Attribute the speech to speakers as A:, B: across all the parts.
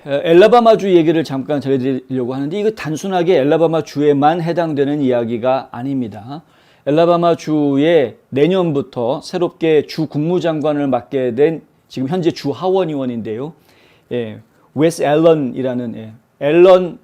A: 엘라바마주 얘기를 잠깐 전해드리려고 하는데 이거 단순하게 엘라바마주에만 해당되는 이야기가 아닙니다. 엘라바마주에 내년부터 새롭게 주 국무장관을 맡게 된 지금 현재 주 하원의원인데요. 웨스 앨런이라는 앨런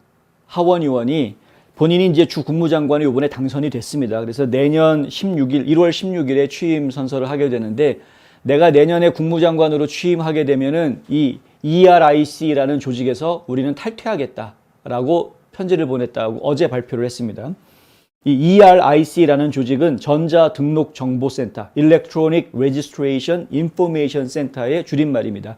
A: 하원의원이 본인이 이제 주 국무장관이 이번에 당선이 됐습니다. 그래서 내년 1월 16일에 취임 선서를 하게 되는데 내가 내년에 국무장관으로 취임하게 되면은 이 ERIC라는 조직에서 우리는 탈퇴하겠다라고 편지를 보냈다고 어제 발표를 했습니다. 이 ERIC라는 조직은 전자등록정보센터, Electronic Registration Information Center의 줄임말입니다.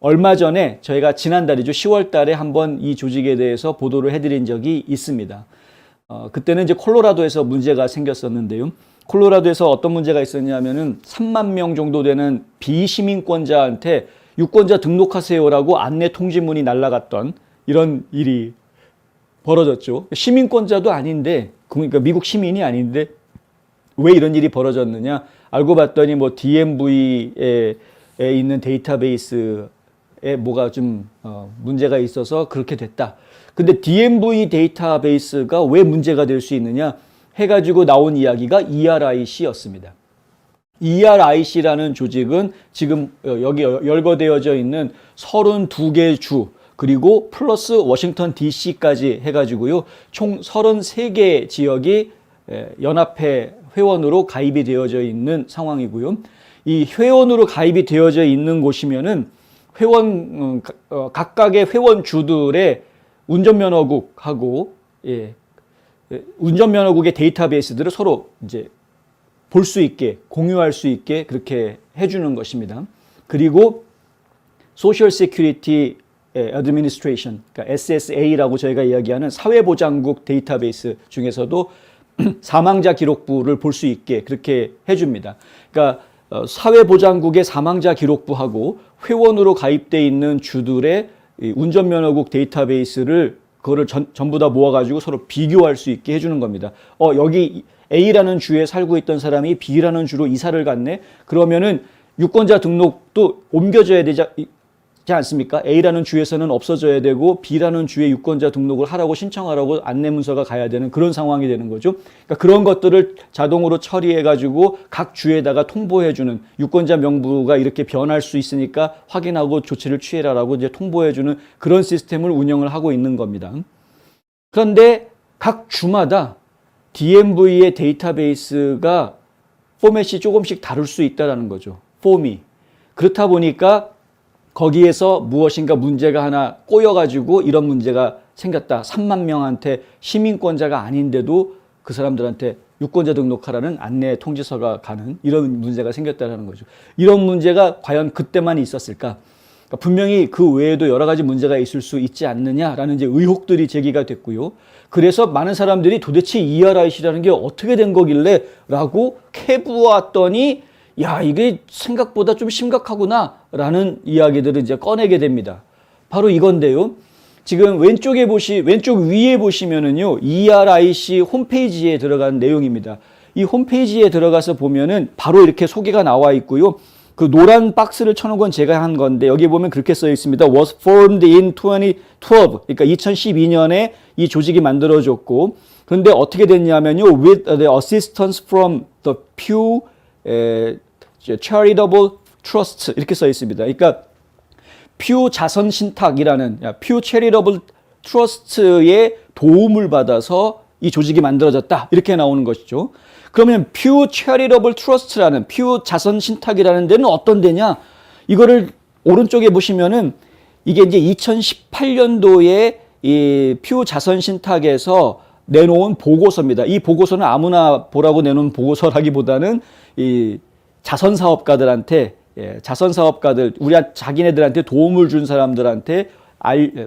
A: 얼마 전에 저희가 지난달이죠. 10월 달에 한번 이 조직에 대해서 보도를 해드린 적이 있습니다. 그때는 이제 콜로라도에서 문제가 생겼었는데요. 콜로라도에서 어떤 문제가 있었냐면은 3만 명 정도 되는 비시민권자한테 유권자 등록하세요라고 안내 통지문이 날아갔던 이런 일이 벌어졌죠. 시민권자도 아닌데, 그러니까 미국 시민이 아닌데 왜 이런 일이 벌어졌느냐? 알고 봤더니 뭐 DMV에 있는 데이터베이스에 뭐가 좀 문제가 있어서 그렇게 됐다. 근데 DMV 데이터베이스가 왜 문제가 될 수 있느냐 해가지고 나온 이야기가 ERIC였습니다. ERIC라는 조직은 지금 여기 열거되어져 있는 32개 주 그리고 플러스 워싱턴 DC까지 해가지고요. 총 33개 지역이 연합회 회원으로 가입이 되어져 있는 상황이고요. 이 회원으로 가입이 되어져 있는 곳이면은 회원 각각의 회원주들의 운전면허국하고 운전면허국의 데이터베이스들을 서로 이제 볼 수 있게 공유할 수 있게 그렇게 해주는 것입니다. 그리고 Social Security Administration, 그러니까 SSA라고 저희가 이야기하는 사회보장국 데이터베이스 중에서도 사망자 기록부를 볼 수 있게 그렇게 해줍니다. 그러니까 사회보장국의 사망자 기록부하고 회원으로 가입되어 있는 주들의 운전면허국 데이터베이스를 그거를 전부 다 모아가지고 서로 비교할 수 있게 해주는 겁니다. 여기 A라는 주에 살고 있던 사람이 B라는 주로 이사를 갔네? 그러면은 유권자 등록도 옮겨져야 되지 않습니까? A라는 주에서는 없어져야 되고 B라는 주에 유권자 등록을 하라고 신청하라고 안내문서가 가야 되는 그런 상황이 되는 거죠. 그러니까 그런 것들을 자동으로 처리해가지고 각 주에다가 통보해주는 유권자 명부가 이렇게 변할 수 있으니까 확인하고 조치를 취해라라고 이제 통보해주는 그런 시스템을 운영을 하고 있는 겁니다. 그런데 각 주마다 DMV의 데이터베이스가 포맷이 조금씩 다를 수 있다는 거죠. 폼이. 그렇다 보니까 거기에서 무엇인가 문제가 하나 꼬여가지고 이런 문제가 생겼다. 3만 명한테 시민권자가 아닌데도 그 사람들한테 유권자 등록하라는 안내 통지서가 가는 이런 문제가 생겼다는 거죠. 이런 문제가 과연 그때만 있었을까? 그러니까 분명히 그 외에도 여러 가지 문제가 있을 수 있지 않느냐라는 이제 의혹들이 제기가 됐고요. 그래서 많은 사람들이 도대체 ERIC라는 게 어떻게 된 거길래 라고 캐보았더니 야, 이게 생각보다 좀 심각하구나 라는 이야기들을 이제 꺼내게 됩니다. 바로 이건데요. 지금 왼쪽 위에 보시면은요, ERIC 홈페이지에 들어간 내용입니다. 이 홈페이지에 들어가서 보면은 바로 이렇게 소개가 나와 있고요. 그 노란 박스를 쳐놓은 건 제가 한 건데, 여기 보면 그렇게 써 있습니다. was formed in 2012. 그러니까 2012년에 이 조직이 만들어졌고, 그런데 어떻게 됐냐면요, with the assistance from the Pew Charitable Trust 이렇게 써 있습니다. 그러니까 퓨 자선신탁이라는 퓨 체리러블 트러스트의 도움을 받아서 이 조직이 만들어졌다 이렇게 나오는 것이죠. 그러면 퓨 체리러블 트러스트라는 퓨 자선신탁이라는 데는 어떤 데냐? 이거를 오른쪽에 보시면은 이게 이제 2018년도에 이 퓨 자선신탁에서 내놓은 보고서입니다. 이 보고서는 아무나 보라고 내놓은 보고서라기보다는 이 자선사업가들한테 자선사업가들 우리 자기네들한테 도움을 준 사람들한테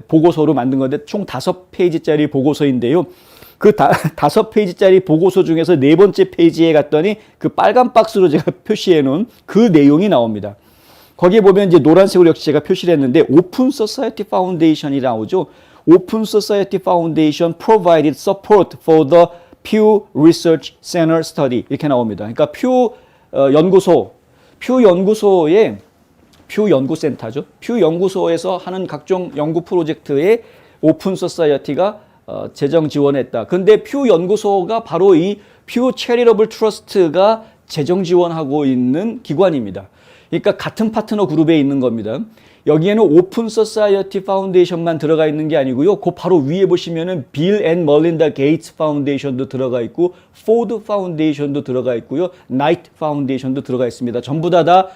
A: 보고서로 만든 건데 총 5페이지짜리 보고서인데요. 그 5페이지짜리 보고서 중에서 4번째 페이지에 갔더니 그 빨간 박스로 제가 표시해 놓은 그 내용이 나옵니다. 거기에 보면 이제 노란색으로 역시 제가 표시를 했는데 오픈 소사이어티 파운데이션이 나오죠. 오픈 소사이어티 파운데이션 provided support for the Pew Research Center study 이렇게 나옵니다. 그러니까 퓨 연구소에 퓨 연구센터죠. 퓨 연구소에서 하는 각종 연구 프로젝트에 오픈 소사이어티가 재정 지원했다. 근데 퓨 연구소가 바로 이 퓨 체리러블 트러스트가 재정 지원하고 있는 기관입니다. 그러니까 같은 파트너 그룹에 있는 겁니다. 여기에는 오픈 소사이어티 파운데이션만 들어가 있는 게 아니고요. 그 바로 위에 보시면은 빌 앤 멀린다 게이츠 파운데이션도 들어가 있고 포드 파운데이션도 들어가 있고요. 나이트 파운데이션도 들어가 있습니다. 전부 다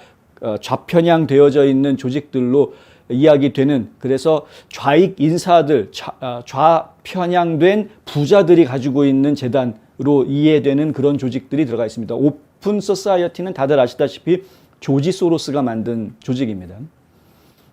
A: 좌편향되어져 있는 조직들로 이야기되는, 그래서 좌익 인사들, 좌편향된 부자들이 가지고 있는 재단으로 이해되는 그런 조직들이 들어가 있습니다. 오픈 소사이어티는 다들 아시다시피 조지 소로스가 만든 조직입니다.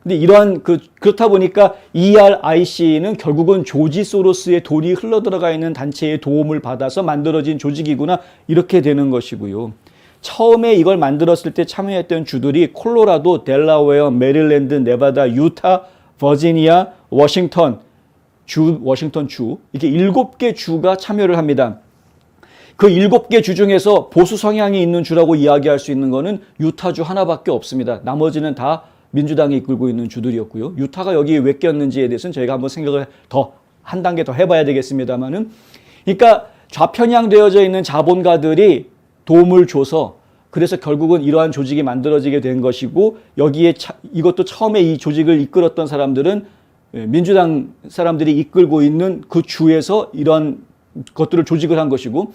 A: 근데 이러한 그렇다 보니까 ERIC는 결국은 조지 소로스의 돈이 흘러들어가 있는 단체의 도움을 받아서 만들어진 조직이구나, 이렇게 되는 것이고요. 처음에 이걸 만들었을 때 참여했던 주들이 콜로라도, 델라웨어, 메릴랜드, 네바다, 유타, 버지니아, 워싱턴 주, 이렇게 7개 주가 참여를 합니다. 그 7개 주 중에서 보수 성향이 있는 주라고 이야기할 수 있는 거는 유타주 하나밖에 없습니다. 나머지는 다 민주당이 이끌고 있는 주들이었고요. 유타가 여기에 왜 꼈는지에 대해서는 저희가 한번 생각을 한 단계 더 해봐야 되겠습니다만은, 그러니까 좌편향되어져 있는 자본가들이 도움을 줘서, 그래서 결국은 이러한 조직이 만들어지게 된 것이고, 여기에 이것도 처음에 이 조직을 이끌었던 사람들은 민주당 사람들이 이끌고 있는 그 주에서 이런 것들을 조직을 한 것이고,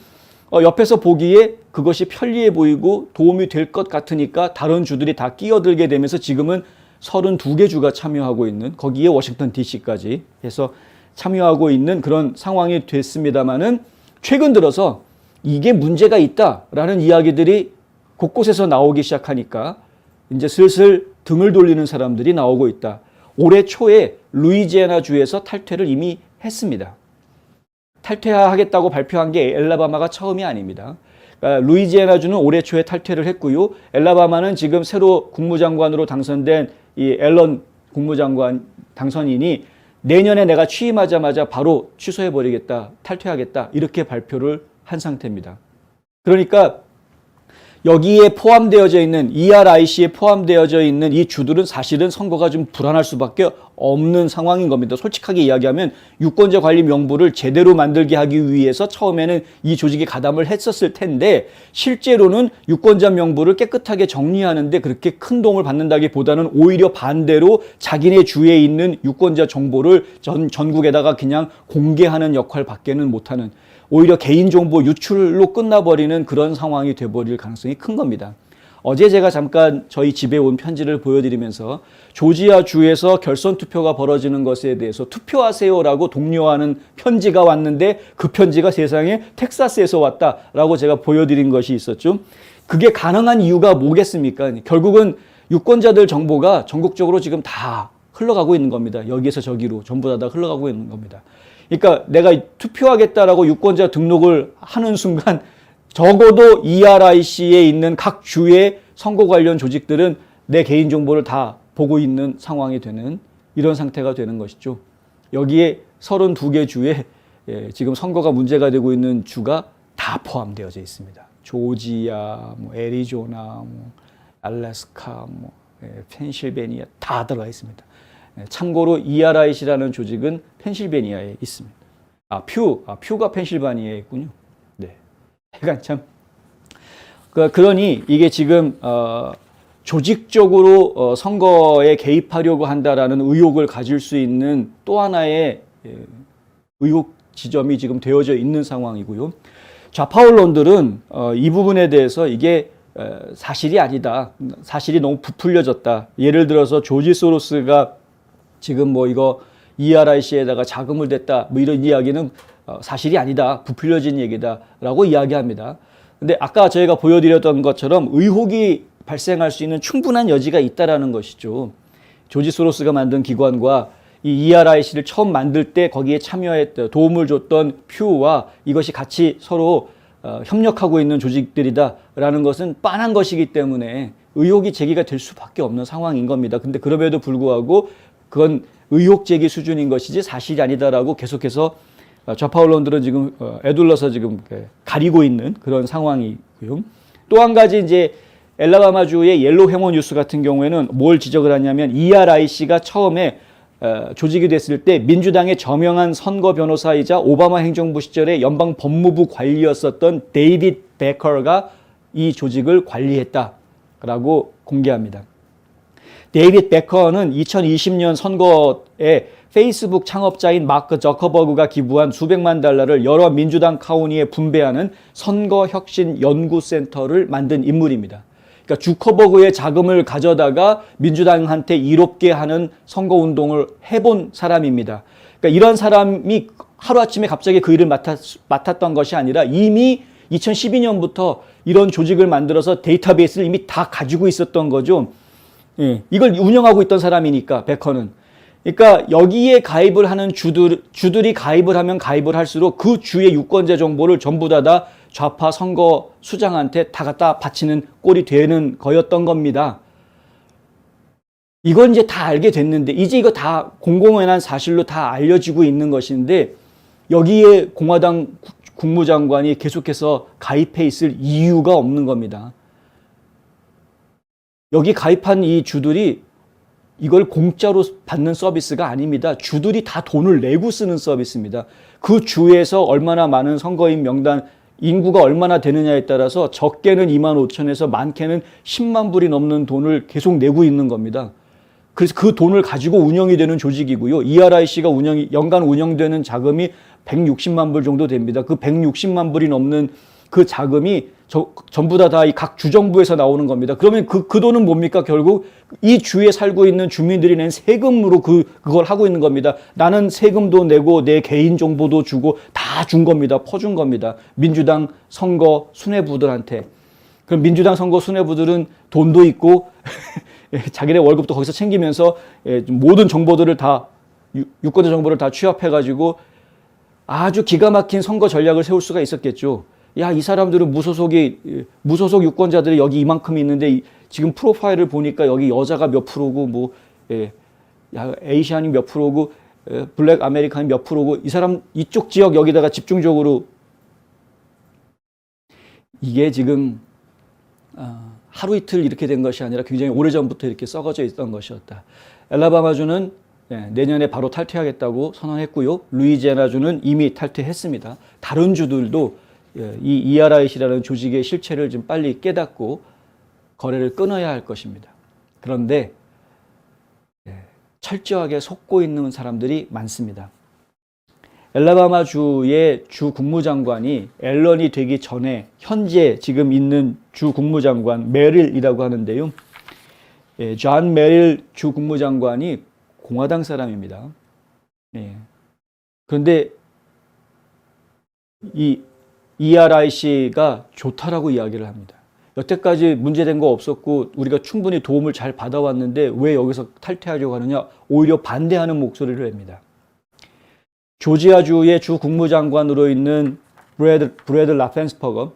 A: 옆에서 보기에 그것이 편리해 보이고 도움이 될 것 같으니까 다른 주들이 다 끼어들게 되면서 지금은 32개 주가 참여하고 있는, 거기에 워싱턴 DC까지 해서 참여하고 있는 그런 상황이 됐습니다마는, 최근 들어서 이게 문제가 있다라는 이야기들이 곳곳에서 나오기 시작하니까 이제 슬슬 등을 돌리는 사람들이 나오고 있다. 올해 초에 루이지애나 주에서 탈퇴를 이미 했습니다. 탈퇴하겠다고 발표한 게 엘라바마가 처음이 아닙니다. 그러니까 루이지애나 주는 올해 초에 탈퇴를 했고요. 엘라바마는 지금 새로 국무장관으로 당선된 이 앨런 국무장관 당선인이 내년에 내가 취임하자마자 바로 취소해버리겠다, 탈퇴하겠다, 이렇게 발표를 한 상태입니다. 그러니까 여기에 포함되어져 있는, ERIC에 포함되어져 있는 이 주들은 사실은 선거가 좀 불안할 수밖에 없는 상황인 겁니다. 솔직하게 이야기하면 유권자 관리 명부를 제대로 만들게 하기 위해서 처음에는 이 조직이 가담을 했었을 텐데, 실제로는 유권자 명부를 깨끗하게 정리하는데 그렇게 큰 도움을 받는다기보다는 오히려 반대로 자기네 주에 있는 유권자 정보를 전국에다가 그냥 공개하는 역할밖에는 못하는, 오히려 개인정보 유출로 끝나버리는 그런 상황이 돼버릴 가능성이 큰 겁니다. 어제 제가 잠깐 저희 집에 온 편지를 보여드리면서 조지아 주에서 결선 투표가 벌어지는 것에 대해서 투표하세요라고 독려하는 편지가 왔는데, 그 편지가 세상에 텍사스에서 왔다라고 제가 보여드린 것이 있었죠. 그게 가능한 이유가 뭐겠습니까? 결국은 유권자들 정보가 전국적으로 지금 다 흘러가고 있는 겁니다. 여기에서 저기로 전부 다 흘러가고 있는 겁니다. 그러니까 내가 투표하겠다라고 유권자 등록을 하는 순간 적어도 ERIC에 있는 각 주의 선거 관련 조직들은 내 개인정보를 다 보고 있는 상황이 되는, 이런 상태가 되는 것이죠. 여기에 32개 주에 지금 선거가 문제가 되고 있는 주가 다 포함되어져 있습니다. 조지아, 애리조나, 알래스카, 펜실베니아 다 들어가 있습니다. 참고로 ERIC라는 조직은 펜실베니아에 있습니다. 퓨가 펜실베니아에 있군요. 네. 그러니까 참, 그러니 이게 지금 조직적으로 선거에 개입하려고 한다라는 의혹을 가질 수 있는 또 하나의 의혹 지점이 지금 되어져 있는 상황이고요. 좌파 언론들은 이 부분에 대해서 이게 사실이 아니다, 사실이 너무 부풀려졌다. 예를 들어서 조지 소로스가 지금 이거 ERIC에다가 자금을 댔다, 이런 이야기는 사실이 아니다, 부풀려진 얘기다라고 이야기합니다. 근데 아까 저희가 보여드렸던 것처럼 의혹이 발생할 수 있는 충분한 여지가 있다라는 것이죠. 조지 소로스가 만든 기관과 이 ERIC를 처음 만들 때 거기에 참여했던, 도움을 줬던 퓨와 이것이 같이 서로 협력하고 있는 조직들이다라는 것은 뻔한 것이기 때문에 의혹이 제기가 될 수밖에 없는 상황인 겁니다. 근데 그럼에도 불구하고 그건 의혹 제기 수준인 것이지 사실이 아니다라고 계속해서 좌파 언론들은 지금 애둘러서 지금 가리고 있는 그런 상황이고요. 또 한 가지 이제 엘라바마주의 옐로우 해머 뉴스 같은 경우에는 뭘 지적을 하냐면 ERIC가 처음에 조직이 됐을 때 민주당의 저명한 선거 변호사이자 오바마 행정부 시절에 연방 법무부 관리였었던 데이비드 베커가 이 조직을 관리했다라고 공개합니다. 데이비드 베커는 2020년 선거에 페이스북 창업자인 마크 저커버그가 기부한 수백만 달러를 여러 민주당 카운티에 분배하는 선거혁신연구센터를 만든 인물입니다. 그러니까 주커버그의 자금을 가져다가 민주당한테 이롭게 하는 선거운동을 해본 사람입니다. 그러니까 이런 사람이 하루아침에 갑자기 그 일을 맡았던 것이 아니라 이미 2012년부터 이런 조직을 만들어서 데이터베이스를 이미 다 가지고 있었던 거죠. 예, 이걸 운영하고 있던 사람이니까 베커는. 그러니까 여기에 가입을 하는 주들이 가입을 하면 가입을 할수록 그 주의 유권자 정보를 전부 다 좌파 선거 수장한테 다 갖다 바치는 꼴이 되는 거였던 겁니다. 이건 이제 다 알게 됐는데 이제 이거 다 공공연한 사실로 다 알려지고 있는 것인데 여기에 공화당 국무장관이 계속해서 가입해 있을 이유가 없는 겁니다. 여기 가입한 이 주들이 이걸 공짜로 받는 서비스가 아닙니다. 주들이 다 돈을 내고 쓰는 서비스입니다. 그 주에서 얼마나 많은 선거인 명단 인구가 얼마나 되느냐에 따라서 적게는 2만 5천에서 많게는 10만 불이 넘는 돈을 계속 내고 있는 겁니다. 그래서 그 돈을 가지고 운영이 되는 조직이고요. ERIC가 연간 운영되는 자금이 160만 불 정도 됩니다. 그 160만 불이 넘는 그 자금이 전부 다 이 각 주정부에서 나오는 겁니다. 그러면 그 돈은 뭡니까? 결국 이 주에 살고 있는 주민들이 낸 세금으로 그걸 하고 있는 겁니다. 나는 세금도 내고 내 개인 정보도 주고 다 준 겁니다. 퍼준 겁니다. 민주당 선거 수뇌부들한테. 그럼 민주당 선거 수뇌부들은 돈도 있고 자기네 월급도 거기서 챙기면서 모든 정보들을 다 유권자 정보를 다 취합해가지고 아주 기가 막힌 선거 전략을 세울 수가 있었겠죠. 야, 이 사람들은 무소속 유권자들이 여기 이만큼 있는데 지금 프로파일을 보니까 여기 여자가 몇 프로고 에이시안이 몇 프로고 블랙 아메리칸이 몇 프로고 이 사람 이쪽 지역 여기다가 집중적으로 이게 지금 하루 이틀 이렇게 된 것이 아니라 굉장히 오래전부터 이렇게 썩어져 있던 것이었다. 엘라바마주는 내년에 바로 탈퇴하겠다고 선언했고요. 루이지애나주는 이미 탈퇴했습니다. 다른 주들도 이 ERIC라는 조직의 실체를 좀 빨리 깨닫고 거래를 끊어야 할 것입니다. 그런데 철저하게 속고 있는 사람들이 많습니다. 엘라바마주의 주 국무장관이 앨런이 되기 전에 현재 지금 있는 주 국무장관 메릴이라고 하는데요. 존 메릴 주 국무장관이 공화당 사람입니다. 그런데 이 ERIC가 좋다라고 이야기를 합니다. 여태까지 문제된 거 없었고 우리가 충분히 도움을 잘 받아왔는데 왜 여기서 탈퇴하려고 하느냐, 오히려 반대하는 목소리를 냅니다. 조지아주의 주 국무장관으로 있는 브래드 라펜스버거,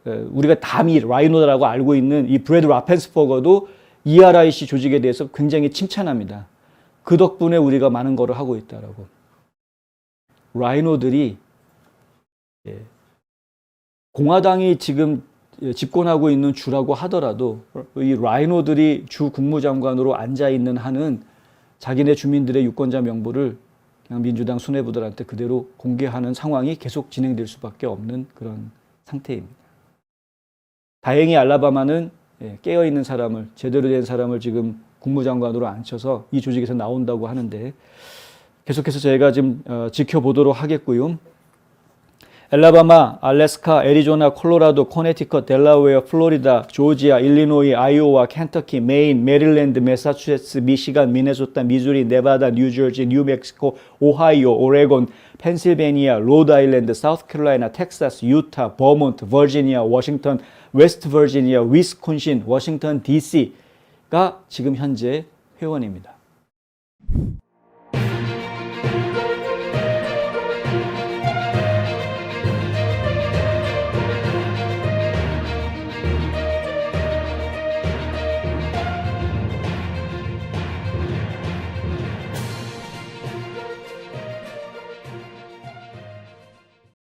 A: 우리가 담이 라이노라고 알고 있는 이 브래드 라펜스버거도 ERIC 조직에 대해서 굉장히 칭찬합니다. 그 덕분에 우리가 많은 거를 하고 있다라고. 라이노들이 공화당이 지금 집권하고 있는 주라고 하더라도 이 라이노들이 주 국무장관으로 앉아 있는 한은 자기네 주민들의 유권자 명부를 그냥 민주당 수뇌부들한테 그대로 공개하는 상황이 계속 진행될 수밖에 없는 그런 상태입니다. 다행히 알라바마는 깨어있는 사람을, 제대로 된 사람을 지금 국무장관으로 앉혀서 이 조직에서 나온다고 하는데 계속해서 저희가 지금 지켜보도록 하겠고요. 엘라바마, 알래스카, 애리조나, 콜로라도, 코네티컷, 델라웨어, 플로리다, 조지아, 일리노이, 아이오와, 켄터키, 메인, 메릴랜드, 매사추세츠, 미시간, 미네소타, 미주리, 네바다, 뉴저지, 뉴멕시코, 오하이오, 오레곤, 펜실베니아, 로드아일랜드, 사우스캐롤라이나, 텍사스, 유타, 버몬트, 버지니아, 워싱턴, 웨스트 버지니아, 위스콘신, 워싱턴 DC가 지금 현재 회원입니다.